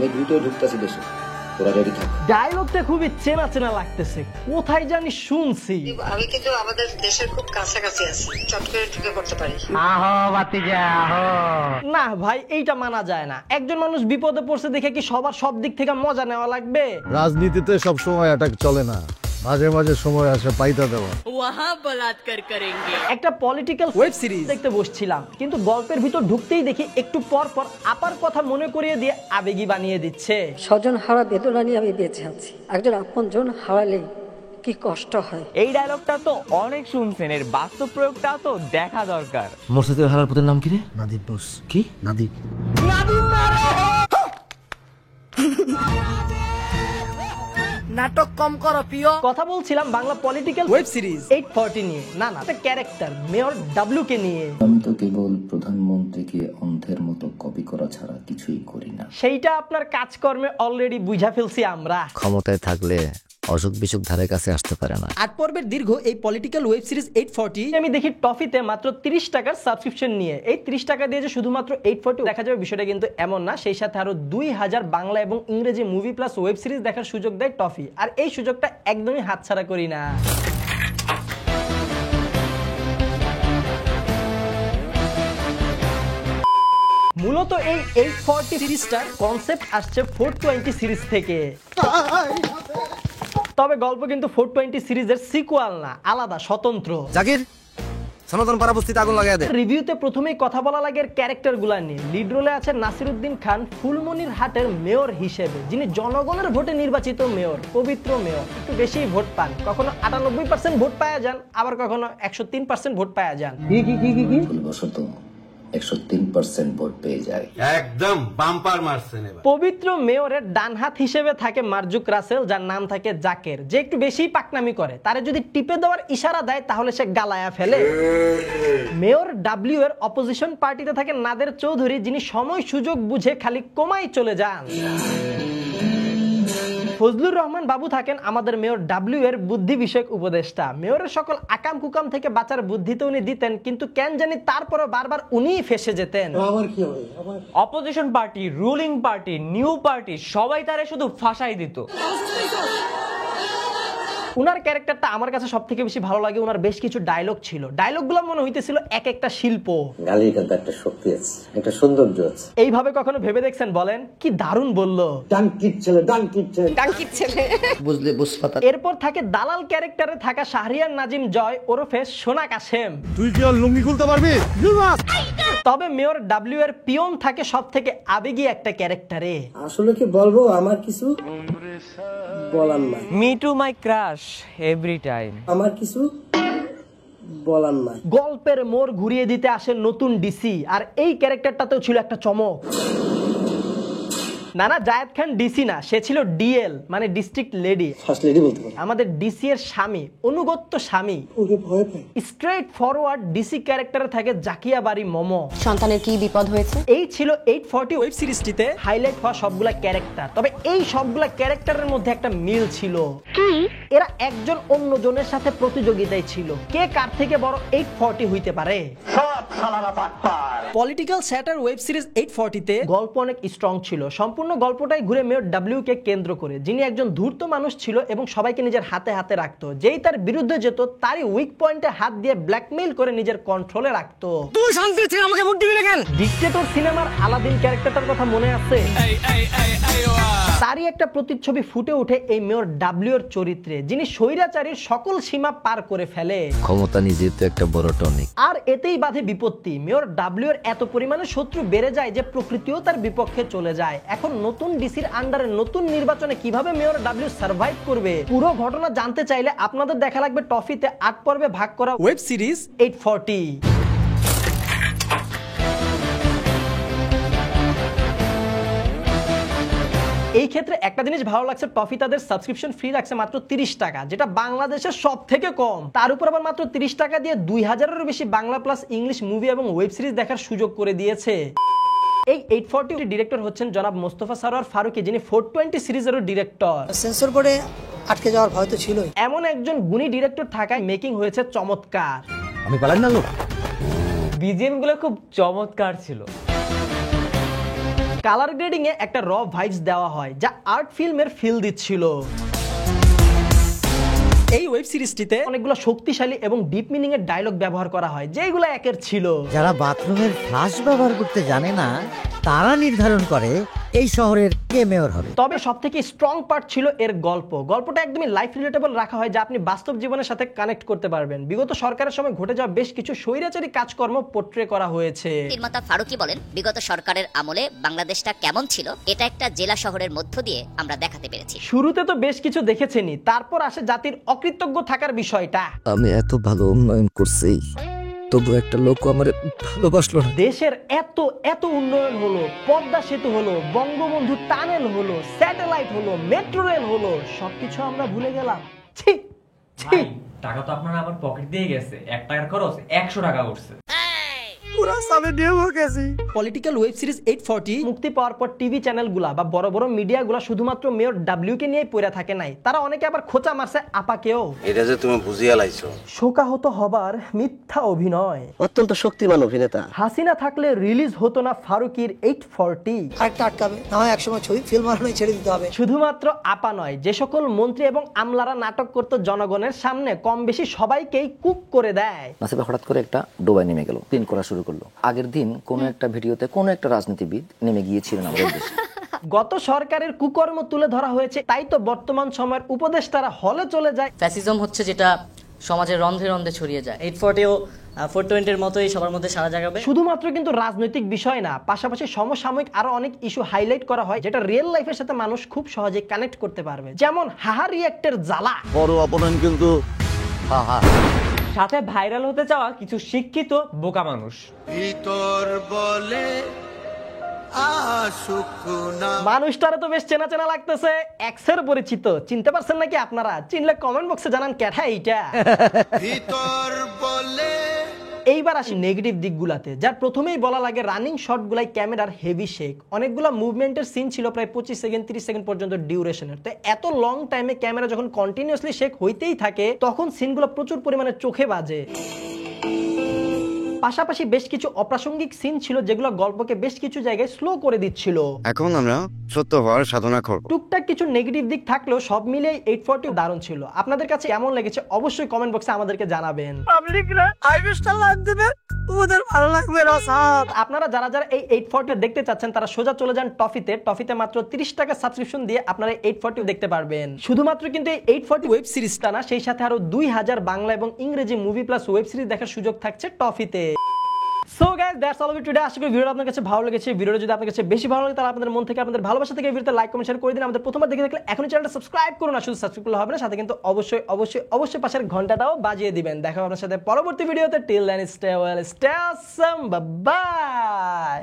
আমি দ্রুত ঢুকতেছি দেশে, তোরা রেডি থাক। ডায়লগটা খুবই চেনা চেনা লাগতেছে, কোথায় জানি শুনছি। আমি কিন্তু আমাদের দেশের খুব কাছাকাছি আছি, চট করে ঢুকে পড়তে পারি। না ভাই, এইটা মানা যায় না। একজন মানুষ বিপদে পড়ছে দেখে কি সবার সব দিক থেকে মজা নেওয়া লাগবে? রাজনীতিতে সব সময় অ্যাটাক চলে না, মাঝে মাঝে সময় আসে পাইতা দেওয়া। একটা পলিটিক্যাল ওয়েব সিরিজ দেখতে বসছিলাম, কিন্তু গল্পের ভিতর ঢুকতেই দেখি একটু পর পর আপার কথা মনে করিয়ে দিয়ে আবেগী বানিয়ে দিচ্ছে। স্বজন হারা বেদনা নিয়ে আমি বেঁচে আছি, একজন আপনজন হারালে কি কষ্ট হয়। এই ডায়লগটা তো অনেক শুনছেন, এর বাস্তব প্রয়োগটা তো দেখা দরকার। মোরসাদের হারার পুতের নাম কি রে? নাদিব বস। কি নাদিব? নাটক কম করো প্রিয়। কথা বলছিলাম বাংলা পলিটিক্যাল ওয়েব সিরিজ 840 নিয়ে। না না, একটা ক্যারেক্টার মেয়র ডাব্লিউ কে নিয়ে। আমি তো কেবল প্রধানমন্ত্রীকে অন্ধের মতো কপি করা ছাড়া কিছুই করি না। সেইটা আপনার কাজকর্মে অলরেডি বুঝা ফেলছি আমরা। ক্ষমতায় থাকলে অসুখ বিসুখ ধারে কাছে আসতে পারে না। 8 পর্বের দীর্ঘ এই পলিটিক্যাল ওয়েব সিরিজ 840 আমি দেখি টফিতে মাত্র 30 টাকার সাবস্ক্রিপশন নিয়ে। এই 30 টাকা দিয়ে যে শুধুমাত্র 840 দেখা যাবে বিষয়টা কিন্তু এমন না। সেই সাথে আরো 2000 বাংলা এবং ইংরেজি মুভি প্লাস ওয়েব সিরিজ দেখার সুযোগ দেয় টফি। আর এই সুযোগটা একদমই হাতছাড়া করি না। মূলত এই 840 সিরিজটার কনসেপ্ট আসছে 420 সিরিজ থেকে। তবে গল্প কিন্তু 420 সিরিজের সিকুয়াল না, আলাদা স্বতন্ত্র। জাকির সনাতন পাড়া বস্তিতে আগুন লাগায় দে। রিভিউতে প্রথমেই কথা বলা লাগে ক্যারেক্টারগুলো নিয়ে। লিড রোলে আছে নাসিরউদ্দিন খান ফুলমনির হাটের মেয়র হিসেবে, যিনি জনগণের ভোটে নির্বাচিত মেয়র, পবিত্র মেয়র। একটু বেশি ভোট পান, কখনো 98% ভোট পাওয়া যান, আবার কখনো 103% ভোট পাওয়া যান। ভুলবশত 103% ভোট পেয়ে যায়। একদম বাম্পার মারছেন এবার। পবিত্র মেয়রের ডান হাত হিসেবে থাকে মার্জুক রাসেল, যার নাম থাকে জাকের, যে একটু বেশি পাকনামি করে। তারে যদি টিপে দেওয়ার ইশারা দেয় তাহলে সে গালায়া ফেলে। মেয়র ডাব্লিউ এর অপোজিশন পার্টিতে থাকে নাদের চৌধুরী, যিনি সময় সুযোগ বুঝে খালি কমাই চলে যান। ফজলুর রহমান বাবু থাকেন আমাদের মেয়র ডাব্লিউ এর বুদ্ধি বিষয়ক উপদেষ্টা। মেয়রের সকল আকাম কুকাম থেকে বাঁচার বুদ্ধি তো উনি দিতেন, কিন্তু কেন জানি তারপরে বারবার উনিই ফেসে যেতেন। Opposition party, ruling party, new party সবাই তারে শুধু ফাঁসাই দিত। উনার ক্যারেক্টারটা আমার কাছে সব থেকে বেশি ভালো লাগে। উনার বেশ কিছু ডায়লগ ছিল, ডায়লগগুলো মনে হইতেছিল এক একটা শিল্প। গালির কিন্তু একটা শক্তি আছে, একটা সৌন্দর্য আছে। এইভাবে কখনো ভেবে দেখছেন? বলেন, কি দারুণ বললো। ডানকিট ছেলে, ডানকিট ছেলে, টাঙ্কির ছেলে। বুঝলে বুঝপাতা। এরপর থাকে দালাল ক্যারেক্টারে থাকা শাহরিয়ার নাজিম জয় ওরফে সোনা কাশেম। তুই কি আর লুঙ্গি খুলতে পারবি? তবে মেয়র ডাব্লিউ এর পিয়ন থাকে সব থেকে আবেগী একটা ক্যারেক্টারে। আসলে কি বলবো, আমার কিছু বলার নাই। Me to my crush every time. আমার কিছু বলার নাই। গল্পের মোড় ঘুরিয়ে দিতে আসে নতুন ডিসি, আর এই ক্যারেক্টারটাতেও ছিল একটা চমক। না না, জায়েদ খান ডিসি না, সে ছিল ডিএল মানে ডিস্ট্রিক্ট লেডি। ফার্স্ট লেডি বলতে পারি। আমাদের ডিসি এর স্বামী, অনুগত্য স্বামী। ওকে ভয় পাই। স্ট্রেট ফরওয়ার্ড ডিসি ক্যারেক্টারে থাকে জাকিয়া বাড়ি মমো। সন্তানের কি বিপদ হয়েছে? এই ছিল 840 ওয়েব সিরিজটিতে হাইলাইট হওয়া সবগুলা ক্যারেক্টার। তবে এই সবগুলা ক্যারেক্টারের মধ্যে একটা মিল ছিল। কি? এরা একজন অন্যজনের সাথে প্রতিযোগিতায় ছিল, কে কার থেকে বড় 840 হইতে পারে। পলিটিক্যাল স্যাটার ওয়েব সিরিজ 840 তে গল্প অনেক স্ট্রং ছিল। সম্পূর্ণ গল্পটাই ঘুরে মেয়র ডাব্লিউ কে কেন্দ্র করে, যিনি একজন ধূর্ত মানুষ ছিল এবং সবাইকে নিজের হাতে হাতে রাখতো। যেই তার বিরুদ্ধে যেত তারই উইক পয়েন্টে হাত দিয়ে ব্ল্যাকমেইল করে নিজের কন্ট্রোলে রাখতো। তুই শান্তি ছিল, আমাকে ভোট দিবি না কেন? ডিক্টেটর সিনেমার আলাদিন ক্যারেক্টারটার কথা মনে আছে? তারই একটা প্রতিচ্ছবি ফুটে ওঠে এই মেয়র ডাব্লিউ এর চরিত্রে, যিনি স্বৈরাচারীর সকল সীমা পার করে ফেলে। ক্ষমতা নিজেই তো একটা বড় টনিক। আর এতেই বাধে বিপত্তি। মেয়র ডাব্লিউ এর এত পরিমাণে শত্রু বেড়ে যায় যে প্রকৃতিও তার বিপক্ষে চলে যায়। এখন নতুন ডিসির আন্ডারে নতুন নির্বাচনে কিভাবে মেয়র ডাব্লিউ সার্ভাইভ করবে, পুরো ঘটনা জানতে চাইলে আপনাদের দেখা লাগবে টফিতে 8 পর্বে ভাগ করা ওয়েব সিরিজ 840। এই ক্ষেত্রে একটা জিনিস ভালো লাগছে, টফি তাদের সাবস্ক্রিপশন ফ্রি রাখছে মাত্র 30 টাকা, যেটা বাংলাদেশের সব থেকে কম। তার উপর আবার মাত্র 30 টাকা দিয়ে 2000-এরও বেশি বাংলা প্লাস ইংলিশ মুভি এবং ওয়েব সিরিজ দেখার সুযোগ করে দিয়েছে। এই 840 ডিরেক্টর হচ্ছেন জনাব মোস্তফা সরোয়ার ফারুকী, যিনি 420 সিরিজেরও ডিরেক্টর। সেন্সর বোর্ডে আটকে যাওয়ার ভয় তো ছিলই। এমন একজন গুণী ডিরেক্টর থাকায় মেকিং হয়েছে চমৎকার। আমি পালাই না লোক। বিজিএম গুলো খুব চমৎকার ছিল। কালার গ্রেডিং এ একটা র ভাইবস দেওয়া হয় যা আর্ট ফিল্মের ফিল দিচ্ছিল। এই ওয়েব সিরিজটিতে অনেকগুলো শক্তিশালী এবং ডিপ মিনিং এর ডায়লগ ব্যবহার করা হয় যেগুলো একের ছিল। যারা বাথরুমের ফ্লাশ ব্যবহার করতে জানে না তারা নির্ধারণ করে এই শহরের কে মেয়র হবে। তবে সবথেকে স্ট্রং পার্ট ছিল এর গল্পটা একদমই লাইফ রিলেটেবল রাখা হয় যা আপনি বাস্তব জীবনের সাথে কানেক্ট করতে পারবেন। বিগত সরকারের সময় ঘটে যাওয়া বেশ কিছু স্বৈরাচারী কাজকর্ম পোর্ট্রে করা হয়েছে। নির্মাতা ফারুকী বলেন, বিগত সরকারের আমলে বাংলাদেশটা কেমন ছিল এটা একটা জেলা শহরের মধ্য দিয়ে আমরা দেখাতে পেরেছি। শুরুতে তো বেশ কিছু দেখেছেনই, তারপর আসে জাতির অকৃতজ্ঞ থাকার বিষয়টা। আমি এত ভালো উন্নয়ন করছি, তবু একটা লোক আমার ভালোবাসলো না। দেশের এত উন্নয়ন হলো, পদ্মা সেতু হলো, বঙ্গবন্ধু টানেল হলো, স্যাটেলাইট হলো, মেট্রো রেল হলো, সবকিছু আমরা ভুলে গেলাম। ছি ছি, টাকা তো আপনারা আমার পকেট দিয়ে গেছে, 1 টাকার খরচ 100 টাকা করছে। পলিটিক্যাল ওয়েব সিরিজ 840 মুক্তি পাওয়ার পর টিভি চ্যানেলগুলা বা বড় বড় মিডিয়াগুলা শুধুমাত্র মেয়র ডাব্লিউ কে নিয়ে পড়ে থাকে নাই, তারা অনেকে আবার খোঁচা মারছে আপাকেও। এটা যে তুমি বুঝিয়া লাইছো, শোকাহত হবার মিথ্যা অভিনয়। অত্যন্ত শক্তিমান অভিনেতা। হাসিনা থাকলে রিলিজ হতো না ফারুকীর 840। আরেকটা আটকাবে না হয় একসময় ছবি ফিল্ম বানানোই ছেড়ে দিতে হবে। শুধুমাত্র আপা নয়, যে সকল মন্ত্রী এবং আমলারা নাটক করতো জনগণের সামনে কম বেশি সবাইকেই কুক করে দেয়। নাসিবা হঠাৎ করে একটা ডোবায় নেমে গেল, প্রিন্ট করা শুরু করলো। আগের দিন কোনো একটা ভিডিওতে কোনো একটা রাজনীতিবিদ নেমে গিয়েছিলেন আমাদের দেশে। গত সরকারের কুকর্ম তুলে ধরা হয়েছে, তাই তো বর্তমান সময়ের উপদেষ্টারা হলে চলে যায়। ফ্যাসিজম হচ্ছে যেটা সমাজের রন্ধে রন্ধে ছড়িয়ে যায়। 840ও 420 এর মতোই সবার মধ্যে সারা জাগাবে। শুধুমাত্র কিন্তু রাজনৈতিক বিষয় না, পাশাপাশি সমসাময়িক আরো অনেক ইস্যু হাইলাইট করা হয় যেটা রিয়েল লাইফের সাথে মানুষ খুব সহজে কানেক্ট করতে পারবে। যেমন হাহা রিয়েক্টের জ্বালা। বড় অপমান কিন্তু সাথে ভাইরাল হতে চাওয়া কিছু শিক্ষিত বোকা মানুষ। ভিতর বলে মানুষটারে তো বেশ চেনা চেনা লাগতেছে, এক্সের পরিচিত। চিনতে পারছেন নাকি আপনারা? চিনলে কমেন্ট বক্সে জানান কেঠা এইটা। ভিতর বলে। এইবার আসি নেগেটিভ দিকগুলাতে, যার প্রথমেই বলা লাগে রানিং শটগুলাই ক্যামেরার হেভি শেক। অনেকগুলো মুভমেন্টের সিন ছিল প্রায় 25 সেকেন্ড 30 সেকেন্ড পর্যন্ত ডিউরেশনের। তো এত লং টাইমে ক্যামেরা যখন কন্টিনিউয়াসলি শেক হইতেই থাকে তখন সিনগুলো প্রচুর পরিমাণে চোখে বাজে। পাশাপাশি বেশ কিছু অপ্রাসঙ্গিক সিন ছিল যেগুলো গল্পকে বেশ কিছু জায়গায় স্লো করে দিচ্ছিল। এখন আমরা সত্য হওয়ার সাধনা করব। টুকটাক কিছু নেগেটিভ দিক থাকলেও সব মিলিয়ে 840 দারুণ ছিল। আপনাদের কাছে কেমন লেগেছে অবশ্যই কমেন্ট বক্সে আমাদেরকে জানাবেন। আপনারা যারা যারা এই 840 দেখতে চাচ্ছেন তারা সোজা চলে যান টফিতে মাত্র 30 টাকা সাবস্ক্রিপশন দিয়ে আপনারা 840 দেখতে পারবেন। শুধুমাত্র কিন্তু এই 840 ওয়েব সিরিজটা না, সেই সাথে আরো 2000 বাংলা এবং ইংরেজি মুভি প্লাস ওয়েব সিরিজ দেখার সুযোগ থাকছে টফিতে। So guys, that's all of it today. আশা করি ভিডিওটা আপনাদের কাছে ভালো লেগেছে। ভিডিওটা যদি আপনাদের কাছে বেশি ভালো লাগে তাহলে আপনাদের মন থেকে আপনাদের ভালোবাসা থেকে ভিডিওতে লাইক কমেন্ট শেয়ার করে দিন। আমাদের প্রথমবার দেখে থাকলে এখনই চ্যানেলটা সাবস্ক্রাইব করুন। না শুধু সাবস্ক্রাইব করলে হবে না, সাথে কিন্তু অবশ্যই পাশের ঘন্টাটাও বাজিয়ে দিবেন। দেখা হবে আপনার সাথে পরবর্তী ভিডিওতে। Till then stay well, stay awesome, bye by.